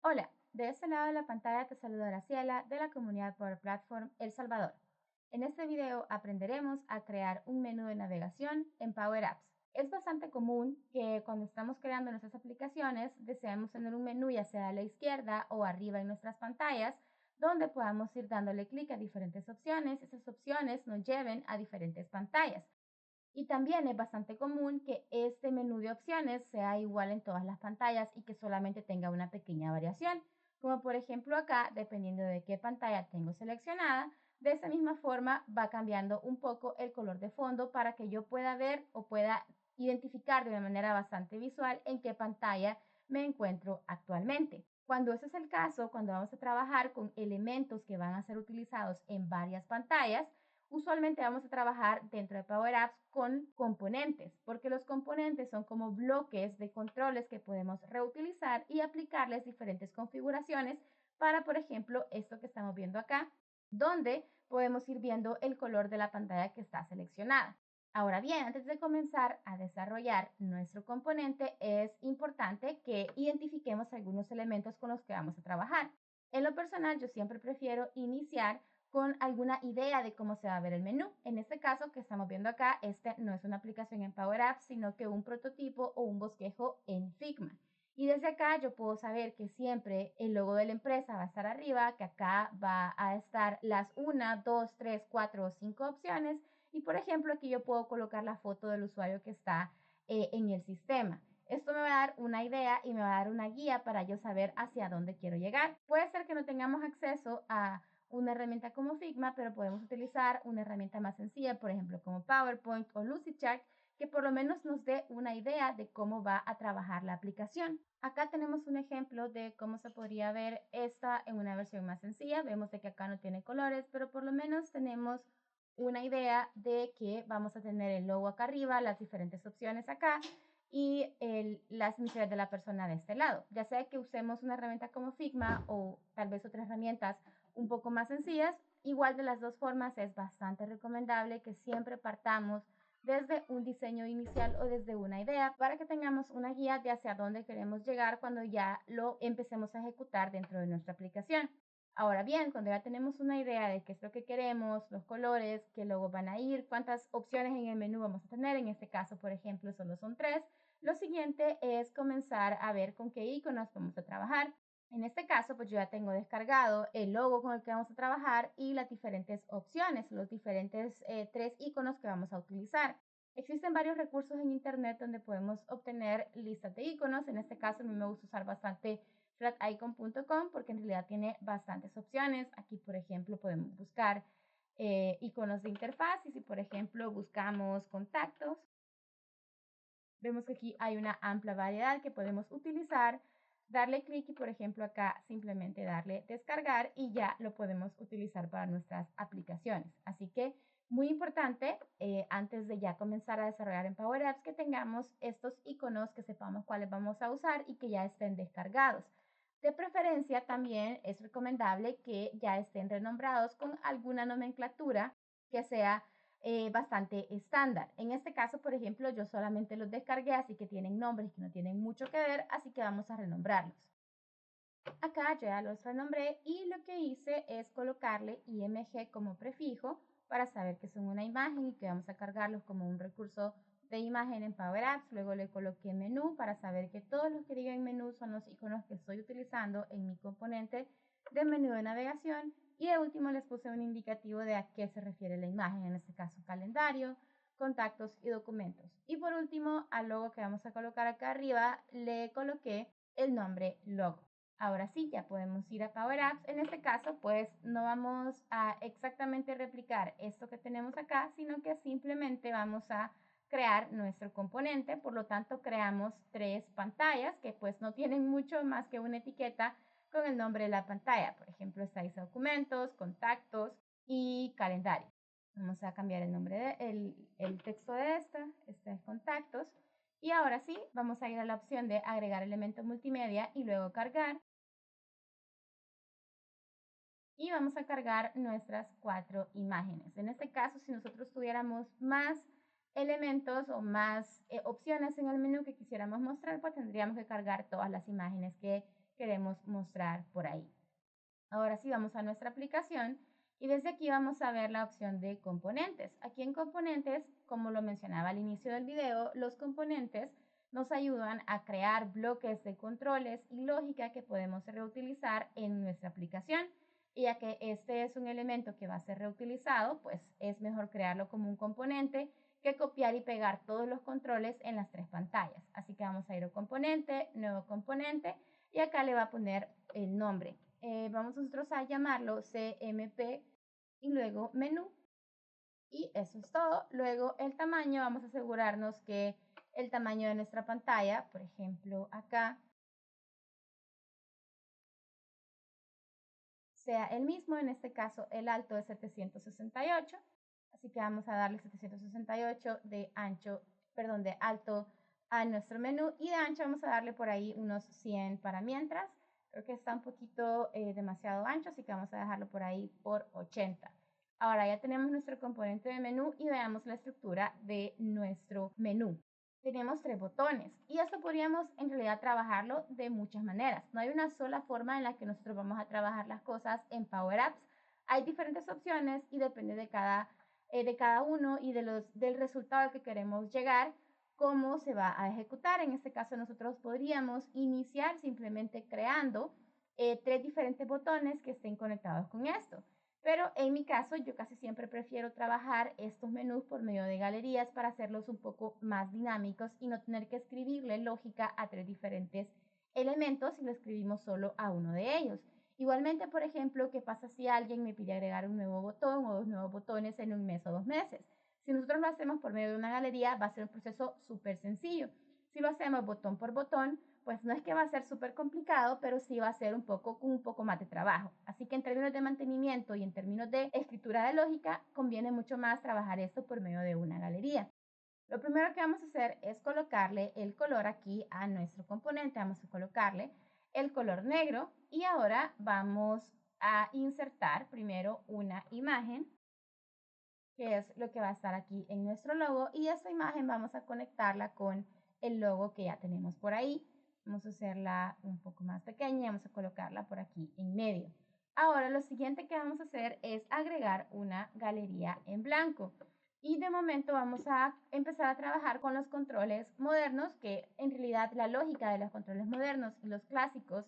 Hola, de este lado de la pantalla te saluda Graciela de la comunidad Power Platform El Salvador. En este video aprenderemos a crear un menú de navegación en Power Apps. Es bastante común que cuando estamos creando nuestras aplicaciones deseemos tener un menú ya sea a la izquierda o arriba en nuestras pantallas donde podamos ir dándole clic a diferentes opciones. Esas opciones nos lleven a diferentes pantallas. Y también es bastante común que este menú de opciones sea igual en todas las pantallas y que solamente tenga una pequeña variación, como por ejemplo acá, dependiendo de qué pantalla tengo seleccionada, de esa misma forma va cambiando un poco el color de fondo para que yo pueda ver o pueda identificar de una manera bastante visual en qué pantalla me encuentro actualmente. Cuando ese es el caso, cuando vamos a trabajar con elementos que van a ser utilizados en varias pantallas, usualmente vamos a trabajar dentro de Power Apps con componentes, porque los componentes son como bloques de controles que podemos reutilizar y aplicarles diferentes configuraciones para, por ejemplo, esto que estamos viendo acá, donde podemos ir viendo el color de la pantalla que está seleccionada. Ahora bien, antes de comenzar a desarrollar nuestro componente, es importante que identifiquemos algunos elementos con los que vamos a trabajar. En lo personal, yo siempre prefiero iniciar con alguna idea de cómo se va a ver el menú. En este caso que estamos viendo acá, este no es una aplicación en Power Apps, sino que un prototipo o un bosquejo en Figma. Y desde acá yo puedo saber que siempre el logo de la empresa va a estar arriba, que acá va a estar las 1, 2, 3, 4 o 5 opciones. Y por ejemplo, aquí yo puedo colocar la foto del usuario que está en el sistema. Esto me va a dar una idea y me va a dar una guía para yo saber hacia dónde quiero llegar. Puede ser que no tengamos acceso a una herramienta como Figma, pero podemos utilizar una herramienta más sencilla, por ejemplo, como PowerPoint o Lucidchart, que por lo menos nos dé una idea de cómo va a trabajar la aplicación. Acá tenemos un ejemplo de cómo se podría ver esta en una versión más sencilla. Vemos de que acá no tiene colores, pero por lo menos tenemos una idea de que vamos a tener el logo acá arriba, las diferentes opciones acá y las iniciales de la persona de este lado. Ya sea que usemos una herramienta como Figma o tal vez otras herramientas un poco más sencillas, igual de las dos formas es bastante recomendable que siempre partamos desde un diseño inicial o desde una idea para que tengamos una guía de hacia dónde queremos llegar cuando ya lo empecemos a ejecutar dentro de nuestra aplicación. Ahora bien, cuando ya tenemos una idea de qué es lo que queremos, los colores, qué logos van a ir, cuántas opciones en el menú vamos a tener, en este caso, por ejemplo, solo son 3, lo siguiente es comenzar a ver con qué iconos vamos a trabajar. En este caso, pues yo ya tengo descargado el logo con el que vamos a trabajar y las diferentes opciones, los diferentes 3 iconos que vamos a utilizar. Existen varios recursos en internet donde podemos obtener listas de iconos. En este caso, a mí me gusta usar bastante flaticon.com porque en realidad tiene bastantes opciones. Aquí, por ejemplo, podemos buscar iconos de interfaz y si, por ejemplo, buscamos contactos, vemos que aquí hay una amplia variedad que podemos utilizar, darle clic y por ejemplo acá simplemente darle descargar y ya lo podemos utilizar para nuestras aplicaciones. Así que muy importante antes de ya comenzar a desarrollar en Power Apps que tengamos estos iconos, que sepamos cuáles vamos a usar y que ya estén descargados. De preferencia también es recomendable que ya estén renombrados con alguna nomenclatura que sea bastante estándar. En este caso, por ejemplo, yo solamente los descargué, así que tienen nombres que no tienen mucho que ver, así que vamos a renombrarlos. Acá yo ya los renombré y lo que hice es colocarle img como prefijo para saber que son una imagen y que vamos a cargarlos como un recurso de imagen en Power Apps. Luego le coloqué menú para saber que todos los que digan menú son los iconos que estoy utilizando en mi componente de menú de navegación. Y de último les puse un indicativo de a qué se refiere la imagen, en este caso calendario, contactos y documentos. Y por último, al logo que vamos a colocar acá arriba, le coloqué el nombre logo. Ahora sí, ya podemos ir a Power Apps. En este caso, pues no vamos a exactamente replicar esto que tenemos acá, sino que simplemente vamos a crear nuestro componente. Por lo tanto, creamos 3 pantallas que pues no tienen mucho más que una etiqueta con el nombre de la pantalla. Por ejemplo, está dice documentos, contactos y calendario. Vamos a cambiar el nombre el texto de este es contactos. Y ahora sí, vamos a ir a la opción de agregar elemento multimedia y luego cargar. Y vamos a cargar nuestras 4 imágenes. En este caso, si nosotros tuviéramos más elementos o más opciones en el menú que quisiéramos mostrar, pues tendríamos que cargar todas las imágenes que queremos mostrar por ahí. Ahora sí, vamos a nuestra aplicación y desde aquí vamos a ver la opción de componentes. Aquí en componentes, como lo mencionaba al inicio del video, los componentes nos ayudan a crear bloques de controles y lógica que podemos reutilizar en nuestra aplicación. Y ya que este es un elemento que va a ser reutilizado, pues es mejor crearlo como un componente que copiar y pegar todos los controles en las tres pantallas. Así que vamos a ir a componente, nuevo componente, y acá le va a poner el nombre. Vamos nosotros a llamarlo CMP y luego menú. Y eso es todo. Luego el tamaño, vamos a asegurarnos que el tamaño de nuestra pantalla, por ejemplo acá, sea el mismo. En este caso el alto es 768. Así que vamos a darle 768 de ancho, perdón, de alto a nuestro menú, y de ancho vamos a darle por ahí unos 100 para mientras. Creo que está un poquito demasiado ancho, así que vamos a dejarlo por ahí por 80. Ahora ya tenemos nuestro componente de menú y veamos la estructura de nuestro menú. Tenemos 3 botones y esto podríamos en realidad trabajarlo de muchas maneras. No hay una sola forma en la que nosotros vamos a trabajar las cosas en Power Apps. Hay diferentes opciones y depende de cada uno y del resultado al que queremos llegar, cómo se va a ejecutar. En este caso nosotros podríamos iniciar simplemente creando 3 diferentes botones que estén conectados con esto. Pero en mi caso yo casi siempre prefiero trabajar estos menús por medio de galerías para hacerlos un poco más dinámicos y no tener que escribirle lógica a 3 diferentes elementos si lo escribimos solo a uno de ellos. Igualmente, por ejemplo, ¿qué pasa si alguien me pide agregar un nuevo botón o 2 nuevos botones en un mes o 2 meses? Si nosotros lo hacemos por medio de una galería, va a ser un proceso súper sencillo. Si lo hacemos botón por botón, pues no es que va a ser súper complicado, pero sí va a ser un poco más de trabajo. Así que en términos de mantenimiento y en términos de escritura de lógica, conviene mucho más trabajar esto por medio de una galería. Lo primero que vamos a hacer es colocarle el color aquí a nuestro componente. Vamos a colocarle el color negro y ahora vamos a insertar primero una imagen, que es lo que va a estar aquí en nuestro logo, y esta imagen vamos a conectarla con el logo que ya tenemos por ahí. Vamos a hacerla un poco más pequeña y vamos a colocarla por aquí en medio. Ahora lo siguiente que vamos a hacer es agregar una galería en blanco. Y de momento vamos a empezar a trabajar con los controles modernos, que en realidad la lógica de los controles modernos y los clásicos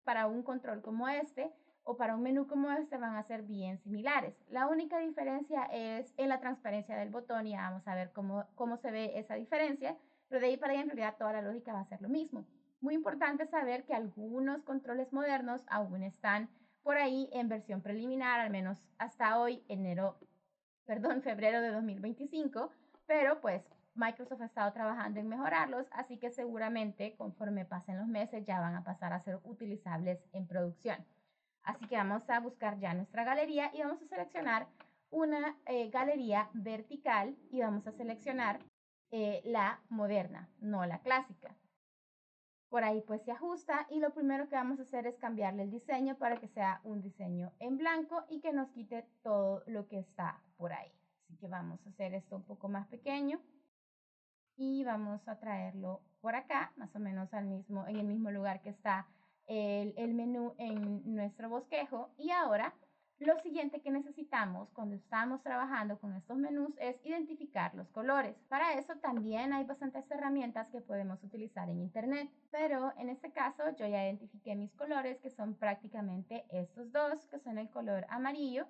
para un control como este o para un menú como este van a ser bien similares. La única diferencia es en la transparencia del botón y vamos a ver cómo se ve esa diferencia, pero de ahí para allá en realidad toda la lógica va a ser lo mismo. Muy importante saber que algunos controles modernos aún están por ahí en versión preliminar, al menos hasta hoy, febrero de 2025, pero pues Microsoft ha estado trabajando en mejorarlos, así que seguramente conforme pasen los meses ya van a pasar a ser utilizables en producción. Así que vamos a buscar ya nuestra galería y vamos a seleccionar una galería vertical y vamos a seleccionar la moderna, no la clásica. Por ahí pues se ajusta y lo primero que vamos a hacer es cambiarle el diseño para que sea un diseño en blanco y que nos quite todo lo que está por ahí. Así que vamos a hacer esto un poco más pequeño y vamos a traerlo por acá, más o menos en el mismo lugar que está el menú en nuestro bosquejo. Y ahora lo siguiente que necesitamos cuando estamos trabajando con estos menús es identificar los colores. Para eso también hay bastantes herramientas que podemos utilizar en internet, pero en este caso yo ya identifiqué mis colores, que son prácticamente estos dos, que son el color amarillo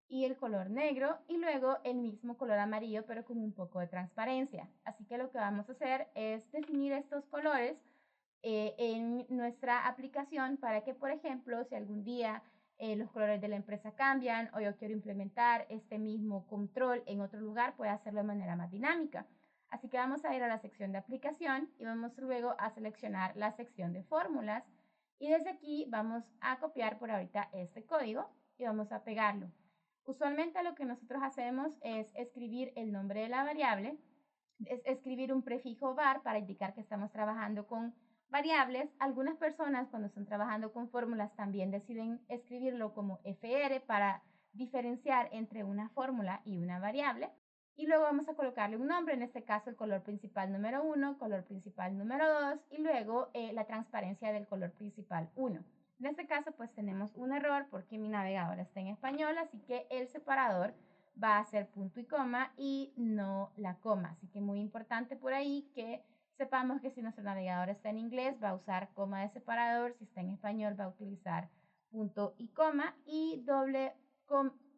y el color negro, y luego el mismo color amarillo pero con un poco de transparencia. Así que lo que vamos a hacer es definir estos colores en nuestra aplicación para que, por ejemplo, si algún día los colores de la empresa cambian o yo quiero implementar este mismo control en otro lugar, pueda hacerlo de manera más dinámica. Así que vamos a ir a la sección de aplicación y vamos luego a seleccionar la sección de fórmulas, y desde aquí vamos a copiar por ahorita este código y vamos a pegarlo. Usualmente lo que nosotros hacemos es escribir el nombre de la variable, es escribir un prefijo var para indicar que estamos trabajando con variables. Algunas personas cuando están trabajando con fórmulas también deciden escribirlo como fr para diferenciar entre una fórmula y una variable. Y luego vamos a colocarle un nombre, en este caso el color principal número 1, color principal número 2 y luego la transparencia del color principal 1. En este caso pues tenemos un error porque mi navegador está en español, así que el separador va a ser punto y coma y no la coma. Así que muy importante por ahí que sepamos que si nuestro navegador está en inglés va a usar coma de separador, si está en español va a utilizar punto y coma y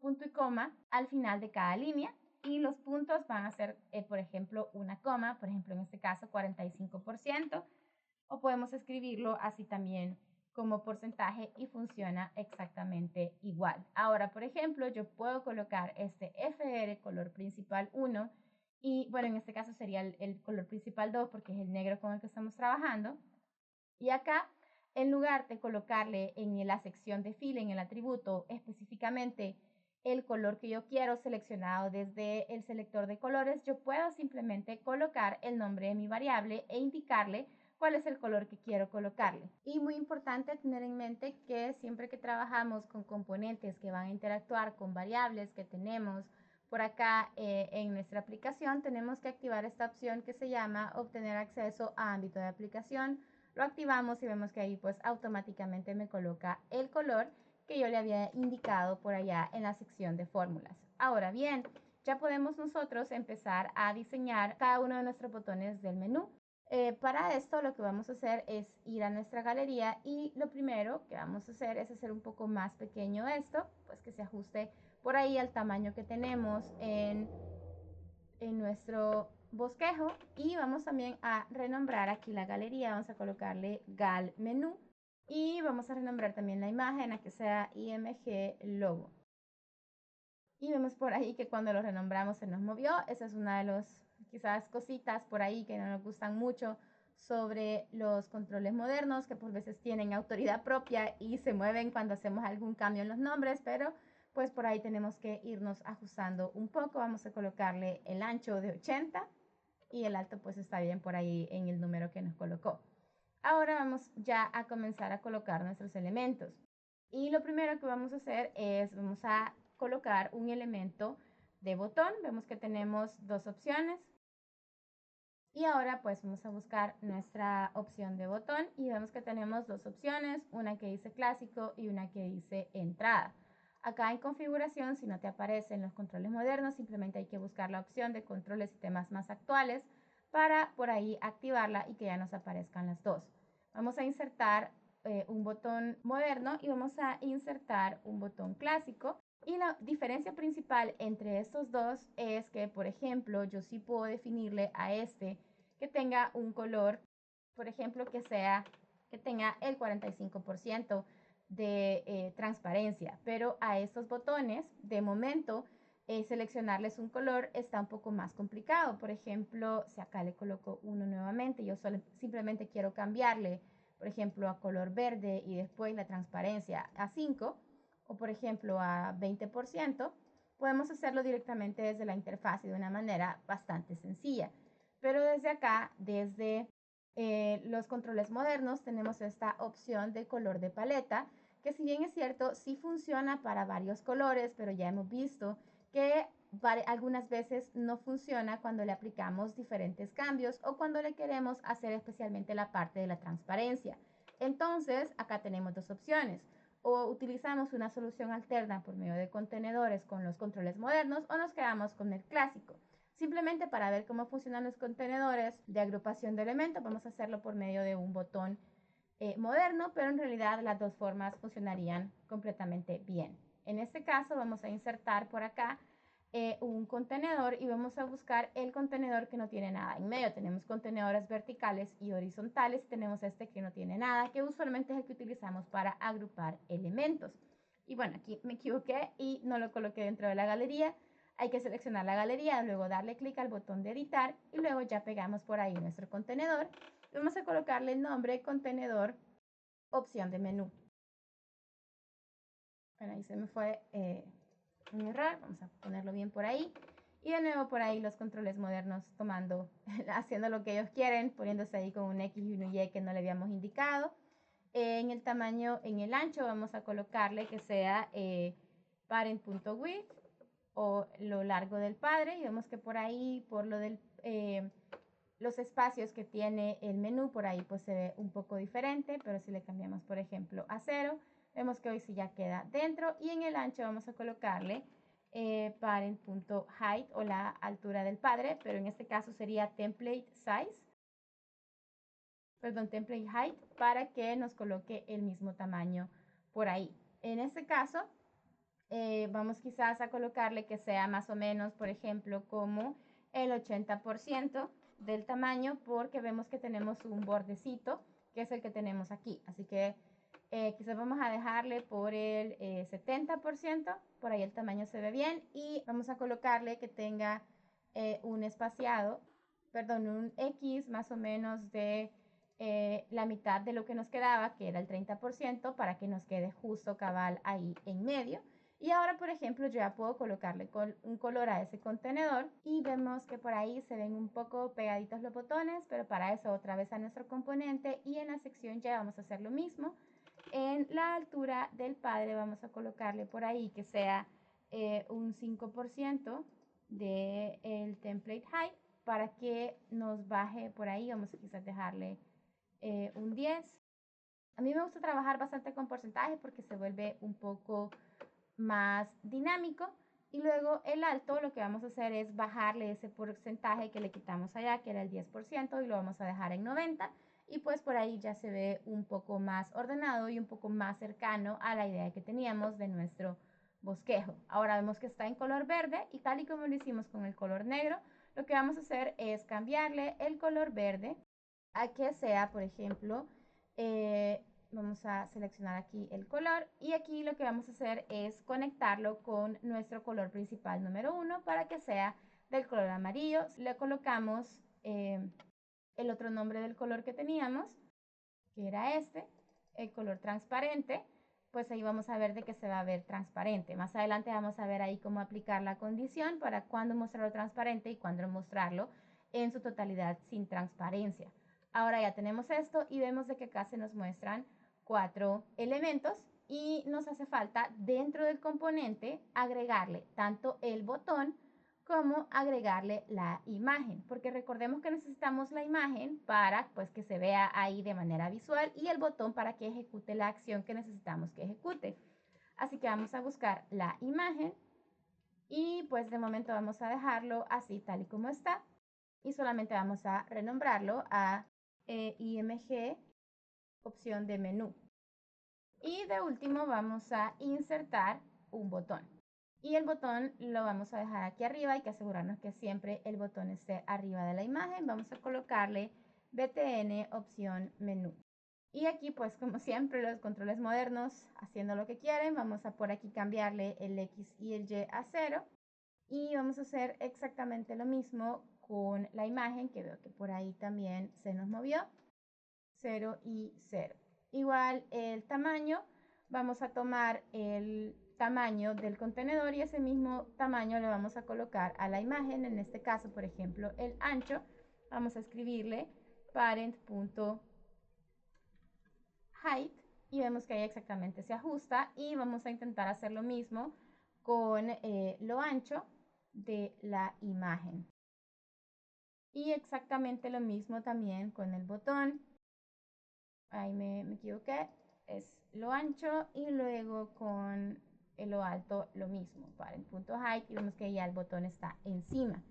punto y coma al final de cada línea. Y los puntos van a ser, por ejemplo, una coma, por ejemplo, en este caso 45%, o podemos escribirlo así también como porcentaje y funciona exactamente igual. Ahora, por ejemplo, yo puedo colocar este FR color principal 1 y, bueno, en este caso sería el color principal 2 porque es el negro con el que estamos trabajando. Y acá, en lugar de colocarle en la sección de fila, en el atributo, específicamente el color que yo quiero seleccionado desde el selector de colores, yo puedo simplemente colocar el nombre de mi variable e indicarle cuál es el color que quiero colocarle. Y muy importante tener en mente que siempre que trabajamos con componentes que van a interactuar con variables que tenemos por acá en nuestra aplicación, tenemos que activar esta opción que se llama obtener acceso a ámbito de aplicación. Lo activamos y vemos que ahí pues automáticamente me coloca el color que yo le había indicado por allá en la sección de fórmulas. Ahora bien, ya podemos nosotros empezar a diseñar cada uno de nuestros botones del menú. Para esto lo que vamos a hacer es ir a nuestra galería y lo primero que vamos a hacer es hacer un poco más pequeño esto, pues que se ajuste por ahí al tamaño que tenemos en nuestro bosquejo y vamos también a renombrar aquí la galería, vamos a colocarle gal menú y vamos a renombrar también la imagen a que sea img logo. Y vemos por ahí que cuando lo renombramos se nos movió. Esa es una de las quizás cositas por ahí que no nos gustan mucho sobre los controles modernos, que por veces tienen autoridad propia y se mueven cuando hacemos algún cambio en los nombres, pero pues por ahí tenemos que irnos ajustando un poco. Vamos a colocarle el ancho de 80 y el alto pues está bien por ahí en el número que nos colocó. Ahora vamos ya a comenzar a colocar nuestros elementos. Y lo primero que vamos a hacer es, vamos a colocar un elemento de botón. Vemos que tenemos dos opciones. Y ahora pues vamos a buscar nuestra opción de botón y vemos que tenemos dos opciones, una que dice clásico y una que dice entrada. Acá en configuración, si no te aparecen los controles modernos, simplemente hay que buscar la opción de controles y temas más actuales para por ahí activarla y que ya nos aparezcan las dos. Vamos a insertar un botón moderno y vamos a insertar un botón clásico. Y la diferencia principal entre estos dos es que, por ejemplo, yo sí puedo definirle a este que tenga un color, por ejemplo, que tenga el 45% de transparencia, pero a estos botones, de momento, seleccionarles un color está un poco más complicado. Por ejemplo, si acá le coloco uno nuevamente, yo simplemente quiero cambiarle, por ejemplo, a color verde y después la transparencia a 5, o por ejemplo a 20%, podemos hacerlo directamente desde la interfaz y de una manera bastante sencilla. Pero desde acá, desde los controles modernos, tenemos esta opción de color de paleta, que si bien es cierto, sí funciona para varios colores, pero ya hemos visto que algunas veces no funciona cuando le aplicamos diferentes cambios o cuando le queremos hacer especialmente la parte de la transparencia. Entonces, acá tenemos dos opciones. O utilizamos una solución alterna por medio de contenedores con los controles modernos o nos quedamos con el clásico. Simplemente para ver cómo funcionan los contenedores de agrupación de elementos, vamos a hacerlo por medio de un botón moderno, pero en realidad las dos formas funcionarían completamente bien. En este caso vamos a insertar por acá un contenedor y vamos a buscar el contenedor que no tiene nada en medio. Tenemos contenedores verticales y horizontales, tenemos este que no tiene nada, que usualmente es el que utilizamos para agrupar elementos. Y bueno, aquí me equivoqué y no lo coloqué dentro de la galería. Hay que seleccionar la galería, luego darle clic al botón de editar y luego ya pegamos por ahí nuestro contenedor. Vamos a colocarle el nombre contenedor, opción de menú. Bueno, ahí se me fue un error, vamos a ponerlo bien por ahí. Y de nuevo por ahí los controles modernos tomando, haciendo lo que ellos quieren, poniéndose ahí con un X y un Y que no le habíamos indicado. En el tamaño, en el ancho vamos a colocarle que sea parent.width o lo largo del padre, y vemos que por ahí, por lo del los espacios que tiene el menú, por ahí pues se ve un poco diferente, pero si le cambiamos por ejemplo a 0, vemos que hoy sí ya queda dentro, y en el ancho vamos a colocarle parent.height o la altura del padre, pero en este caso sería template size, perdón, template height, para que nos coloque el mismo tamaño por ahí. En este caso vamos quizás a colocarle que sea más o menos, por ejemplo, como el 80% del tamaño, porque vemos que tenemos un bordecito que es el que tenemos aquí, así que quizás vamos a dejarle por el 70%, por ahí el tamaño se ve bien, y vamos a colocarle que tenga un espaciado, perdón, un X más o menos de la mitad de lo que nos quedaba, que era el 30%, para que nos quede justo cabal ahí en medio. Y ahora, por ejemplo, yo ya puedo colocarle un color a ese contenedor, y vemos que por ahí se ven un poco pegaditos los botones, pero para eso otra vez a nuestro componente, y en la sección ya vamos a hacer lo mismo. En la altura del padre vamos a colocarle por ahí que sea un 5% del template height, para que nos baje por ahí. Vamos a quizás dejarle un 10. A mí me gusta trabajar bastante con porcentajes porque se vuelve un poco más dinámico. Y luego el alto, lo que vamos a hacer es bajarle ese porcentaje que le quitamos allá, que era el 10%, y lo vamos a dejar en 90, y pues por ahí ya se ve un poco más ordenado y un poco más cercano a la idea que teníamos de nuestro bosquejo. Ahora vemos que está en color verde, y tal y como lo hicimos con el color negro, lo que vamos a hacer es cambiarle el color verde a que sea, por ejemplo, vamos a seleccionar aquí el color, y aquí lo que vamos a hacer es conectarlo con nuestro color principal número 1 para que sea del color amarillo. Le colocamos el otro nombre del color que teníamos, que era este, el color transparente, pues ahí vamos a ver de que se va a ver transparente. Más adelante vamos a ver ahí cómo aplicar la condición para cuándo mostrarlo transparente y cuándo mostrarlo en su totalidad sin transparencia. Ahora ya tenemos esto, y vemos de que acá se nos muestran 4 elementos, y nos hace falta dentro del componente agregarle tanto el botón como agregarle la imagen, porque recordemos que necesitamos la imagen para pues que se vea ahí de manera visual, y el botón para que ejecute la acción que necesitamos que ejecute. Así que vamos a buscar la imagen, y pues de momento vamos a dejarlo así tal y como está, y solamente vamos a renombrarlo a IMG opción de menú. Y de último vamos a insertar un botón, y el botón lo vamos a dejar aquí arriba. Hay que asegurarnos que siempre el botón esté arriba de la imagen. Vamos a colocarle BTN opción menú, y aquí pues como siempre los controles modernos haciendo lo que quieren, vamos a por aquí cambiarle el X y el Y a 0, y vamos a hacer exactamente lo mismo con la imagen, que veo que por ahí también se nos movió, 0 y 0. Igual el tamaño, vamos a tomar el tamaño del contenedor, y ese mismo tamaño le vamos a colocar a la imagen. En este caso, por ejemplo, el ancho, vamos a escribirle parent.height, y vemos que ahí exactamente se ajusta, y vamos a intentar hacer lo mismo con lo ancho de la imagen, y exactamente lo mismo también con el botón. Ahí me equivoqué, es lo ancho, y luego con lo alto lo mismo, para el punto height, y vemos que ya el botón está encima.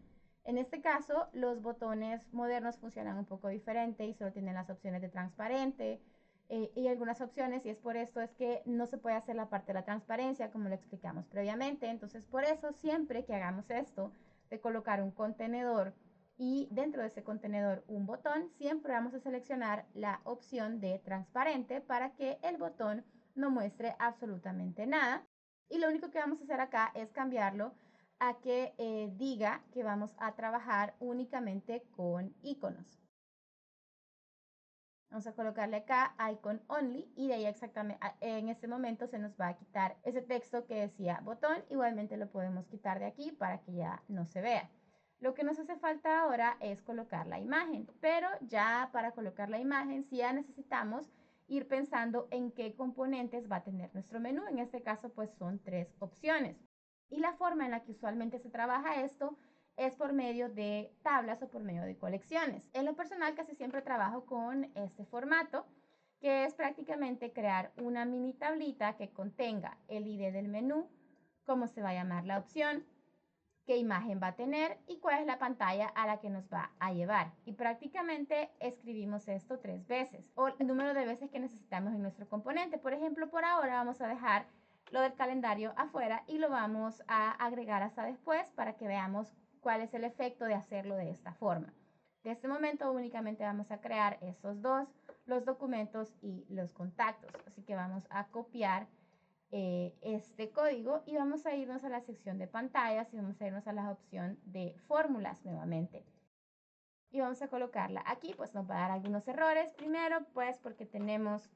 En este caso, los botones modernos funcionan un poco diferente y solo tienen las opciones de transparente y algunas opciones, y es por esto es que no se puede hacer la parte de la transparencia como lo explicamos previamente. Entonces, por eso siempre que hagamos esto de colocar un contenedor y dentro de ese contenedor un botón, siempre vamos a seleccionar la opción de transparente para que el botón no muestre absolutamente nada. Y lo único que vamos a hacer acá es cambiarlo a que diga que vamos a trabajar únicamente con iconos. Vamos a colocarle acá icon only, y de ahí exactamente en este momento se nos va a quitar ese texto que decía botón. Igualmente lo podemos quitar de aquí para que ya no se vea. Lo que nos hace falta ahora es colocar la imagen, pero ya para colocar la imagen sí ya necesitamos ir pensando en qué componentes va a tener nuestro menú. En este caso pues son 3 opciones. Y la forma en la que usualmente se trabaja esto es por medio de tablas o por medio de colecciones. En lo personal casi siempre trabajo con este formato, que es prácticamente crear una mini tablita que contenga el ID del menú, cómo se va a llamar la opción, qué imagen va a tener y cuál es la pantalla a la que nos va a llevar. Y prácticamente escribimos esto 3 veces o el número de veces que necesitamos en nuestro componente. Por ejemplo, por ahora vamos a dejar lo del calendario afuera y lo vamos a agregar hasta después para que veamos cuál es el efecto de hacerlo de esta forma. De este momento únicamente vamos a crear esos dos, los documentos y los contactos. Así que vamos a copiar este código y vamos a irnos a la sección de pantallas y vamos a irnos a la opción de fórmulas nuevamente. Y vamos a colocarla aquí, pues nos va a dar algunos errores. Primero, pues porque tenemos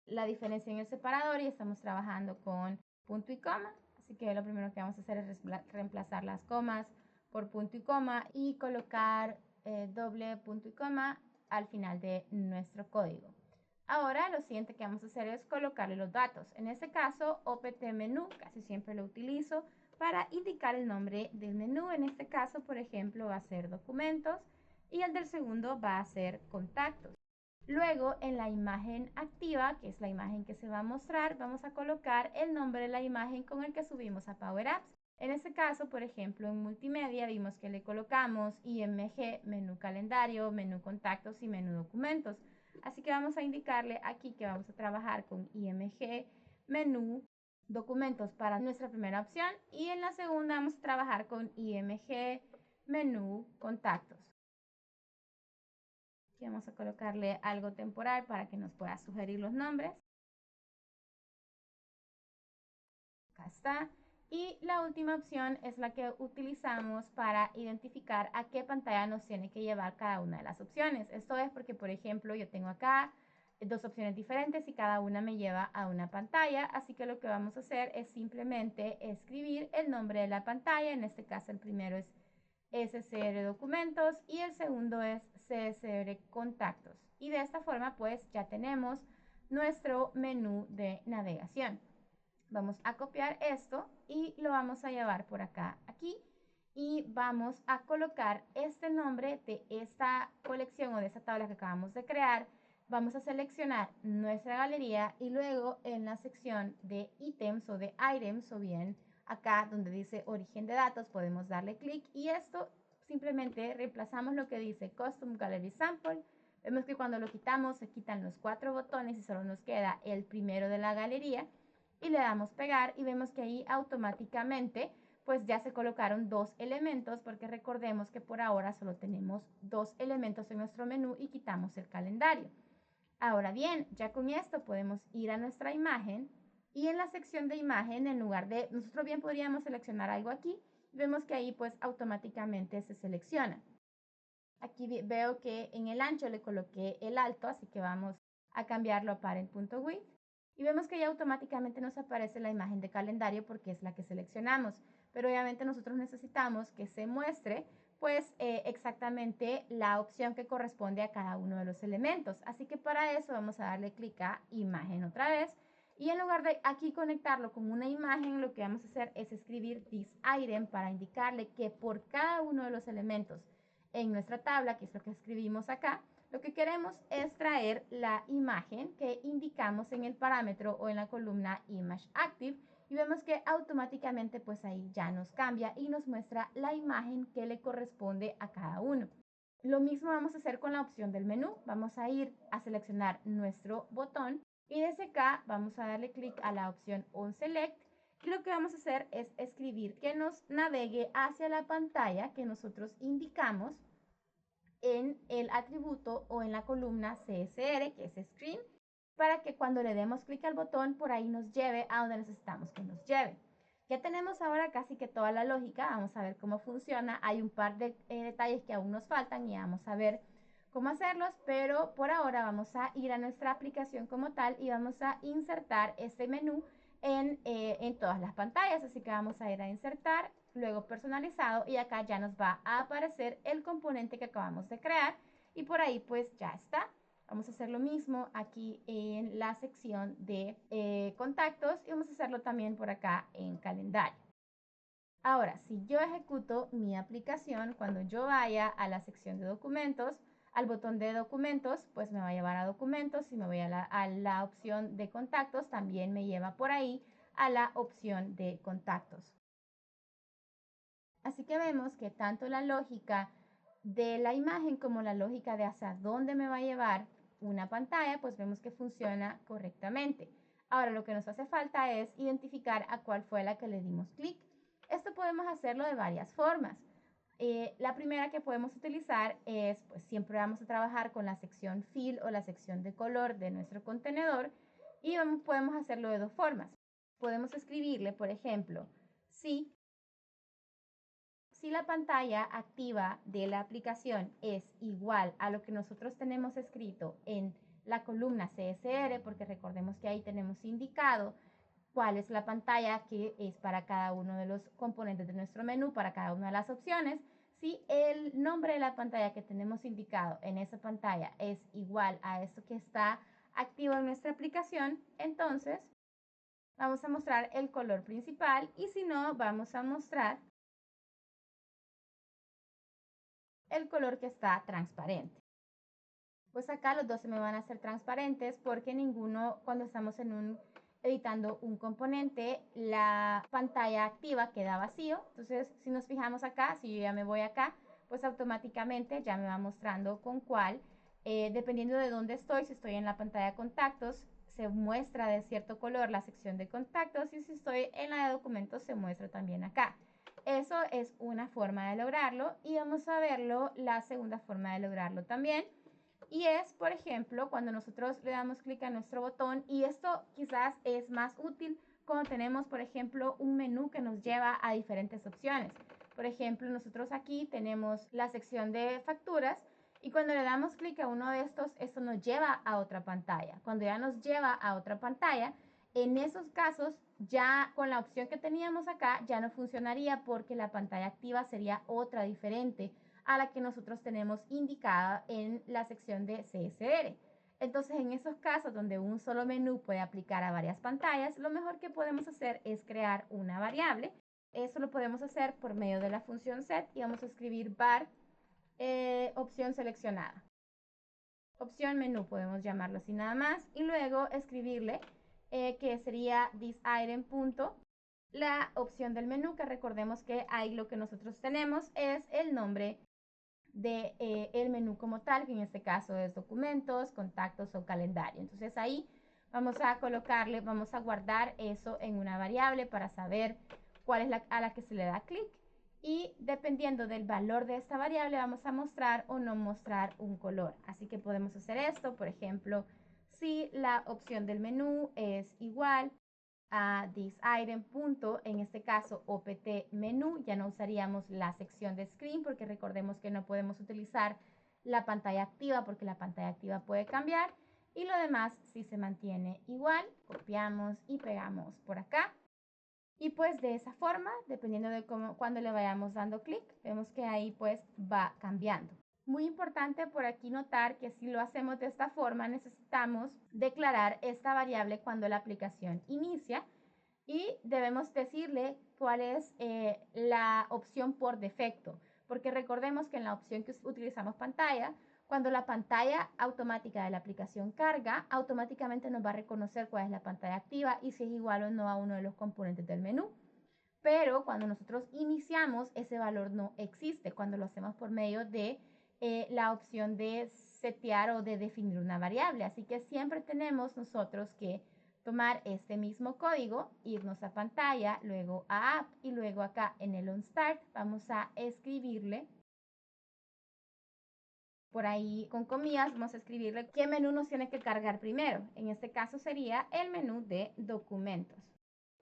la diferencia en el separador y estamos trabajando con punto y coma. Así que lo primero que vamos a hacer es reemplazar las comas por punto y coma y colocar doble punto y coma al final de nuestro código. Ahora lo siguiente que vamos a hacer es colocarle los datos. En este caso, opt menú, casi siempre lo utilizo para indicar el nombre del menú. En este caso, por ejemplo, va a ser documentos y el del segundo va a ser contactos. Luego, en la imagen activa, que es la imagen que se va a mostrar, vamos a colocar el nombre de la imagen con el que subimos a Power Apps. En este caso, por ejemplo, en multimedia vimos que le colocamos IMG, menú calendario, menú contactos y menú documentos. Así que vamos a indicarle aquí que vamos a trabajar con IMG, menú, documentos para nuestra primera opción y en la segunda vamos a trabajar con IMG, menú, contactos. Aquí vamos a colocarle algo temporal para que nos pueda sugerir los nombres. Acá está. Y la última opción es la que utilizamos para identificar a qué pantalla nos tiene que llevar cada una de las opciones. Esto es porque, por ejemplo, yo tengo acá dos opciones diferentes y cada una me lleva a una pantalla. Así que lo que vamos a hacer es simplemente escribir el nombre de la pantalla. En este caso, el primero es SCR Documentos y el segundo es CSR Contactos. Y de esta forma, pues ya tenemos nuestro menú de navegación. Vamos a copiar esto y lo vamos a llevar por acá, aquí. Y vamos a colocar este nombre de esta colección o de esta tabla que acabamos de crear. Vamos a seleccionar nuestra galería y luego en la sección de ítems o de items o bien acá donde dice origen de datos podemos darle clic y esto simplemente reemplazamos lo que dice Custom Gallery Sample. Vemos que cuando lo quitamos se quitan los 4 botones y solo nos queda el primero de la galería y le damos pegar y vemos que ahí automáticamente pues ya se colocaron dos elementos porque recordemos que por ahora solo tenemos dos elementos en nuestro menú y quitamos el calendario. Ahora bien, ya con esto podemos ir a nuestra imagen y en la sección de imagen, en lugar de, nosotros bien podríamos seleccionar algo aquí, vemos que ahí pues automáticamente se selecciona. Aquí veo que en el ancho le coloqué el alto, así que vamos a cambiarlo a parent.width. Y vemos que ya automáticamente nos aparece la imagen de calendario porque es la que seleccionamos. Pero obviamente nosotros necesitamos que se muestre pues exactamente la opción que corresponde a cada uno de los elementos. Así que para eso vamos a darle clic a imagen otra vez. Y en lugar de aquí conectarlo con una imagen, lo que vamos a hacer es escribir this item para indicarle que por cada uno de los elementos en nuestra tabla, que es lo que escribimos acá, lo que queremos es traer la imagen que indicamos en el parámetro o en la columna Image Active y vemos que automáticamente pues ahí ya nos cambia y nos muestra la imagen que le corresponde a cada uno. Lo mismo vamos a hacer con la opción del menú. Vamos a ir a seleccionar nuestro botón y desde acá vamos a darle clic a la opción On Select y lo que vamos a hacer es escribir que nos navegue hacia la pantalla que nosotros indicamos en el atributo o en la columna CSR, que es Screen, para que cuando le demos clic al botón, por ahí nos lleve a donde necesitamos que nos lleve. Ya tenemos ahora casi que toda la lógica, vamos a ver cómo funciona. Hay un par de detalles que aún nos faltan y vamos a ver cómo hacerlos, pero por ahora vamos a ir a nuestra aplicación como tal y vamos a insertar este menú en todas las pantallas. Así que vamos a ir a insertar, luego personalizado y acá ya nos va a aparecer el componente que acabamos de crear y por ahí pues ya está. Vamos a hacer lo mismo aquí en la sección de contactos y vamos a hacerlo también por acá en calendario. Ahora, si yo ejecuto mi aplicación, cuando yo vaya a la sección de documentos, al botón de documentos, pues me va a llevar a documentos. Si me voy a la opción de contactos, también me lleva por ahí a la opción de contactos. Así que vemos que tanto la lógica de la imagen como la lógica de hacia dónde me va a llevar una pantalla, pues vemos que funciona correctamente. Ahora lo que nos hace falta es identificar a cuál fue la que le dimos clic. Esto podemos hacerlo de varias formas. La primera que podemos utilizar es, pues siempre vamos a trabajar con la sección fill o la sección de color de nuestro contenedor y podemos hacerlo de dos formas. Podemos escribirle, por ejemplo, si la pantalla activa de la aplicación es igual a lo que nosotros tenemos escrito en la columna CSR, porque recordemos que ahí tenemos indicado cuál es la pantalla que es para cada uno de los componentes de nuestro menú, para cada una de las opciones. Si el nombre de la pantalla que tenemos indicado en esa pantalla es igual a esto que está activo en nuestra aplicación, entonces vamos a mostrar el color principal y si no, vamos a mostrar el color que está transparente. Pues acá los dos se me van a hacer transparentes porque ninguno, cuando estamos editando un componente, la pantalla activa queda vacío. Entonces, si nos fijamos acá, si yo ya me voy acá, pues automáticamente ya me va mostrando con cuál, dependiendo de dónde estoy, si estoy en la pantalla de contactos, se muestra de cierto color la sección de contactos y si estoy en la de documentos, se muestra también acá. Eso es una forma de lograrlo y vamos a verlo la segunda forma de lograrlo también. Y es, por ejemplo, cuando nosotros le damos clic a nuestro botón y esto quizás es más útil cuando tenemos, por ejemplo, un menú que nos lleva a diferentes opciones. Por ejemplo, nosotros aquí tenemos la sección de facturas y cuando le damos clic a uno de estos, esto nos lleva a otra pantalla. Cuando ya nos lleva a otra pantalla, en esos casos, ya con la opción que teníamos acá, ya no funcionaría porque la pantalla activa sería otra diferente a la que nosotros tenemos indicada en la sección de CSR. Entonces, en esos casos donde un solo menú puede aplicar a varias pantallas, lo mejor que podemos hacer es crear una variable. Eso lo podemos hacer por medio de la función set y vamos a escribir var opción seleccionada. Opción menú, podemos llamarlo así nada más, y luego escribirle que sería thisItem. La opción del menú, que recordemos que ahí lo que nosotros tenemos es el nombre de el menú como tal, que en este caso es documentos, contactos o calendario. Entonces ahí vamos a colocarle, vamos a guardar eso en una variable para saber cuál es a la que se le da clic y dependiendo del valor de esta variable vamos a mostrar o no mostrar un color. Así que podemos hacer esto, por ejemplo, si la opción del menú es igual a thisItem. En este caso opt menú, ya no usaríamos la sección de screen porque recordemos que no podemos utilizar la pantalla activa porque la pantalla activa puede cambiar y lo demás si se mantiene igual, copiamos y pegamos por acá y pues de esa forma, dependiendo de cuando le vayamos dando clic, vemos que ahí pues va cambiando. Muy importante por aquí notar que si lo hacemos de esta forma necesitamos declarar esta variable cuando la aplicación inicia y debemos decirle cuál es la opción por defecto, porque recordemos que en la opción que utilizamos pantalla, cuando la pantalla automática de la aplicación carga, automáticamente nos va a reconocer cuál es la pantalla activa y si es igual o no a uno de los componentes del menú. Pero cuando nosotros iniciamos, ese valor no existe cuando lo hacemos por medio de la opción de setear o de definir una variable. Así que siempre tenemos nosotros que tomar este mismo código, irnos a pantalla, luego a app y luego acá en el onStart vamos a escribirle por ahí con comillas, vamos a escribirle qué menú nos tiene que cargar primero. En este caso sería el menú de documentos.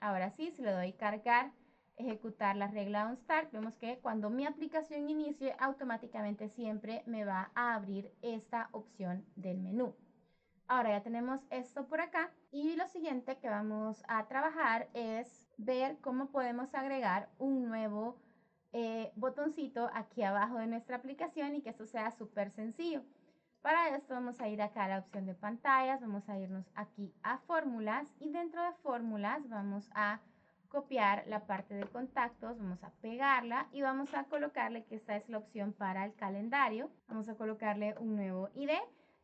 Ahora sí, si le doy cargar, ejecutar la regla onStart, vemos que cuando mi aplicación inicie, automáticamente siempre me va a abrir esta opción del menú. Ahora ya tenemos esto por acá y lo siguiente que vamos a trabajar es ver cómo podemos agregar un nuevo botoncito aquí abajo de nuestra aplicación y que esto sea súper sencillo. Para esto vamos a ir acá a la opción de pantallas, vamos a irnos aquí a fórmulas y dentro de fórmulas vamos a copiar la parte de contactos, vamos a pegarla y vamos a colocarle que esta es la opción para el calendario. Vamos a colocarle un nuevo ID.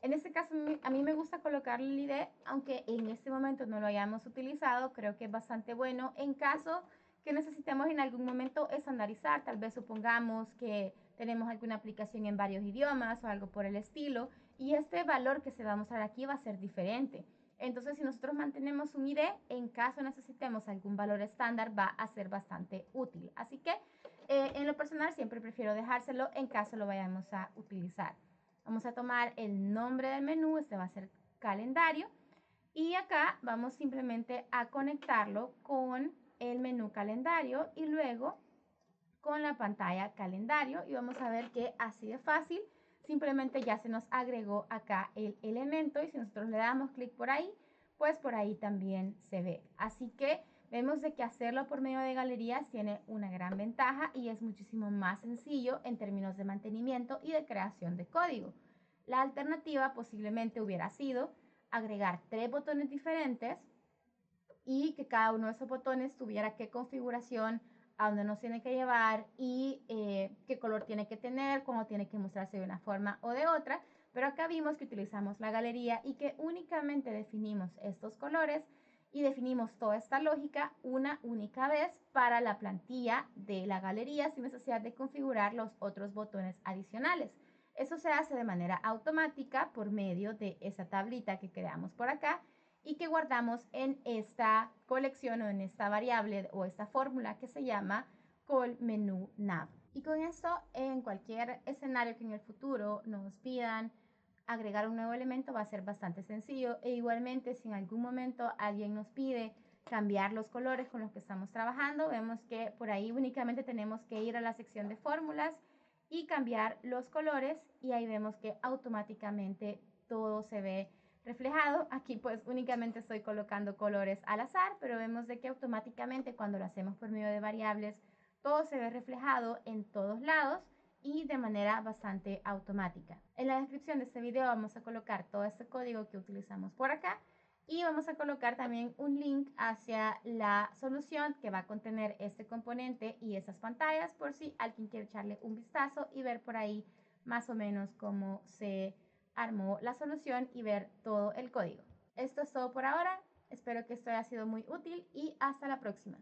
En este caso a mí me gusta colocarle el ID, aunque en este momento no lo hayamos utilizado, creo que es bastante bueno en caso que necesitemos en algún momento estandarizar. Tal vez supongamos que tenemos alguna aplicación en varios idiomas o algo por el estilo y este valor que se va a mostrar aquí va a ser diferente. Entonces, si nosotros mantenemos un ID, en caso necesitemos algún valor estándar, va a ser bastante útil. Así que, en lo personal, siempre prefiero dejárselo en caso lo vayamos a utilizar. Vamos a tomar el nombre del menú, este va a ser calendario. Y acá vamos simplemente a conectarlo con el menú calendario y luego con la pantalla calendario. Y vamos a ver que así de fácil, simplemente ya se nos agregó acá el elemento y si nosotros le damos clic por ahí, pues por ahí también se ve. Así que vemos de que hacerlo por medio de galerías tiene una gran ventaja y es muchísimo más sencillo en términos de mantenimiento y de creación de código. La alternativa posiblemente hubiera sido agregar 3 botones diferentes y que cada uno de esos botones tuviera qué configuración, a dónde nos tiene que llevar y qué color tiene que tener, cómo tiene que mostrarse de una forma o de otra. Pero acá vimos que utilizamos la galería y que únicamente definimos estos colores y definimos toda esta lógica una única vez para la plantilla de la galería sin necesidad de configurar los otros botones adicionales. Eso se hace de manera automática por medio de esa tablita que creamos por acá y que guardamos en esta colección o en esta variable o esta fórmula que se llama call menu nav. Y con esto, en cualquier escenario que en el futuro nos pidan agregar un nuevo elemento, va a ser bastante sencillo. E igualmente, si en algún momento alguien nos pide cambiar los colores con los que estamos trabajando, vemos que por ahí únicamente tenemos que ir a la sección de fórmulas y cambiar los colores y ahí vemos que automáticamente todo se ve reflejado. Aquí pues únicamente estoy colocando colores al azar, pero vemos de que automáticamente cuando lo hacemos por medio de variables, todo se ve reflejado en todos lados y de manera bastante automática. En la descripción de este video vamos a colocar todo este código que utilizamos por acá y vamos a colocar también un link hacia la solución que va a contener este componente y esas pantallas por si alguien quiere echarle un vistazo y ver por ahí más o menos cómo se armó la solución y ver todo el código. Esto es todo por ahora. Espero que esto haya sido muy útil y hasta la próxima.